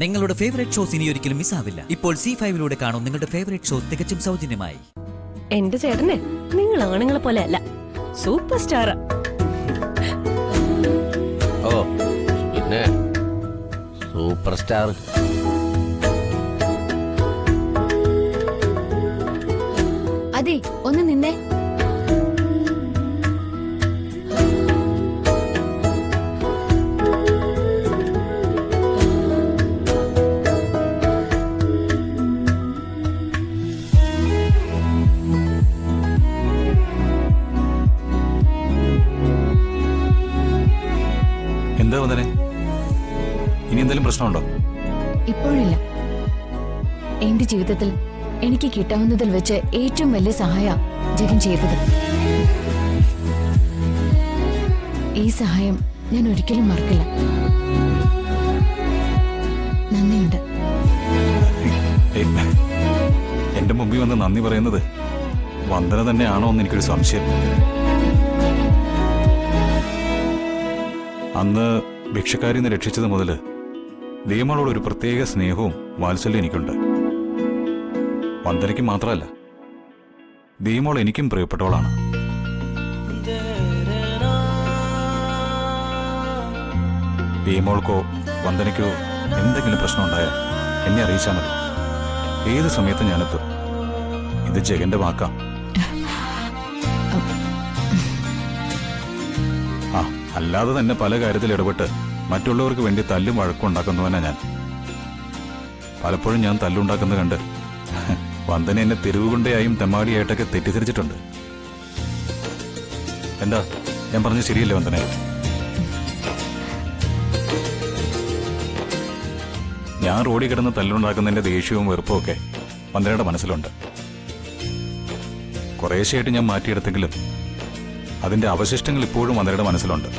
നിങ്ങളുടെ favourite shows ഇനി ഒരിക്കലും മിസ്സാവില്ല. ഇപ്പോൾ C5 കാണും നിങ്ങളുടെ ഫേവറേറ്റ് ഷോസ് തികച്ചും സൗജന്യമായി. എന്റെ ചേട്ടനെ നിങ്ങൾ ആണുങ്ങളെ പോലെ അല്ല, സൂപ്പർ സ്റ്റാറാ. ഓ പിന്നെ സൂപ്പർ സ്റ്റാർ. അതെ, ഒന്ന് നിന്നേ. എന്താ വന്ദനെ, ഇനി എന്തെങ്കിലും പ്രശ്നമുണ്ടോ? ഇപ്പോഴില്ല. എന്റെ ജീവിതത്തിൽ എനിക്ക് കിട്ടാവുന്നതിൽ വെച്ച് ഏറ്റവും വലിയ സഹായ ജഗൻ ചെയ്തത്. ഈ സഹായം ഞാൻ ഒരിക്കലും മറക്കില്ല. നന്ദിയുണ്ട്. എന്റെ മുമ്പിൽ വന്ന് നന്ദി പറയുന്നത് വന്ദന തന്നെയാണോ എന്ന് എനിക്കൊരു സംശയം. അന്ന് ഭിക്ഷക്കാരിൽ നിന്ന് രക്ഷിച്ചത് മുതൽ ദീമളോട് ഒരു പ്രത്യേക സ്നേഹവും വാത്സല്യം എനിക്കുണ്ട്. വന്ദനയ്ക്ക് മാത്രമല്ല, ദീമോൾ എനിക്കും പ്രിയപ്പെട്ടവളാണ്. ദീമോൾക്കോ വന്ദനയ്ക്കോ എന്തെങ്കിലും പ്രശ്നമുണ്ടായാൽ എന്നെ അറിയിച്ചാൽ മതി. ഏത് സമയത്ത് ഞാനെത്തും. ഇത് ജഗന്റെ വാക്കാ. അല്ലാതെ തന്നെ പല കാര്യത്തിൽ ഇടപെട്ട് മറ്റുള്ളവർക്ക് വേണ്ടി തല്ലും വഴക്കും ഉണ്ടാക്കുന്നവനാ ഞാൻ. പലപ്പോഴും ഞാൻ തല്ലുണ്ടാക്കുന്നത് കണ്ട് വന്ദന എന്നെ തെരുവുകൊണ്ടേയായും തെമ്മാടിയായിട്ടൊക്കെ തെറ്റിദ്ധരിച്ചിട്ടുണ്ട്. എന്താ ഞാൻ പറഞ്ഞത് ശരിയല്ലേ വന്ദന? ഞാൻ റോഡിൽ കിടന്ന് തല്ലുണ്ടാക്കുന്നതിന്റെ ദേഷ്യവും വെറുപ്പും ഒക്കെ വന്ദനയുടെ മനസ്സിലുണ്ട്. കുറേശ്ശെയായിട്ട് ഞാൻ മാറ്റിയെടുത്തെങ്കിലും അതിന്റെ അവശിഷ്ടങ്ങൾ ഇപ്പോഴും വന്ദനയുടെ മനസ്സിലുണ്ട്.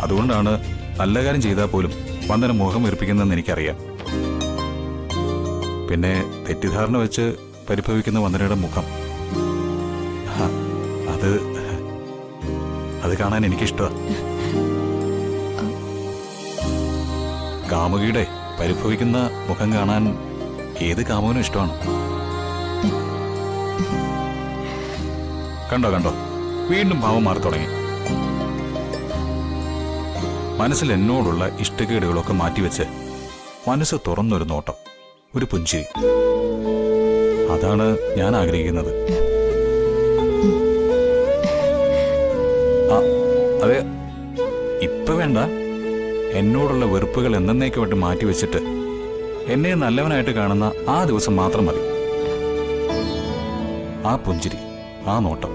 അതുകൊണ്ടാണ് നല്ല കാര്യം ചെയ്താൽ പോലും വന്ദന മുഖം വീർപ്പിക്കുന്നതെന്ന് എനിക്കറിയാം. പിന്നെ തെറ്റിദ്ധാരണ വെച്ച് പരിഭവിക്കുന്ന വന്ദനയുടെ മുഖം, അത് കാണാൻ എനിക്കിഷ്ടമാണ്. കാമുകിയുടെ പരിഭവിക്കുന്ന മുഖം കാണാൻ ഏത് കാമുകനും ഇഷ്ടമാണ്. കണ്ടോ കണ്ടോ, വീണ്ടും ഭാവം മാറി തുടങ്ങി. മനസ്സിൽ എന്നോടുള്ള ഇഷ്ടക്കേടുകളൊക്കെ മാറ്റിവെച്ച് മനസ്സ് തുറന്നൊരു നോട്ടം, ഒരു പുഞ്ചിരി. അതാണ് ഞാൻ ആഗ്രഹിക്കുന്നത്. അതെ, ഇപ്പൊ വേണ്ട. എന്നോടുള്ള വെറുപ്പുകൾ എന്നേക്കുമായിട്ട് മാറ്റിവെച്ചിട്ട് എന്നെ നല്ലവനായിട്ട് കാണുന്ന ആ ദിവസം മാത്രം മതി. ആ പുഞ്ചിരി, ആ നോട്ടം.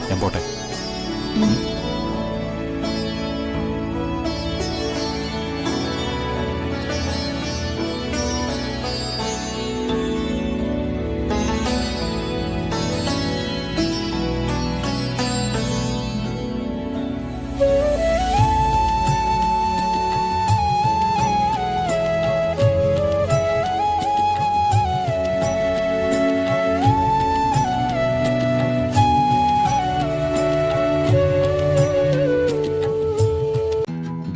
ഞാൻ പോട്ടെ.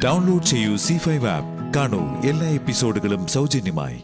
ഡൗൺലോഡ് ചെയ്യൂ C5 ആപ്പ്. കാണൂ എല്ലാ എപ്പിസോഡുകളും സൗജന്യമായി.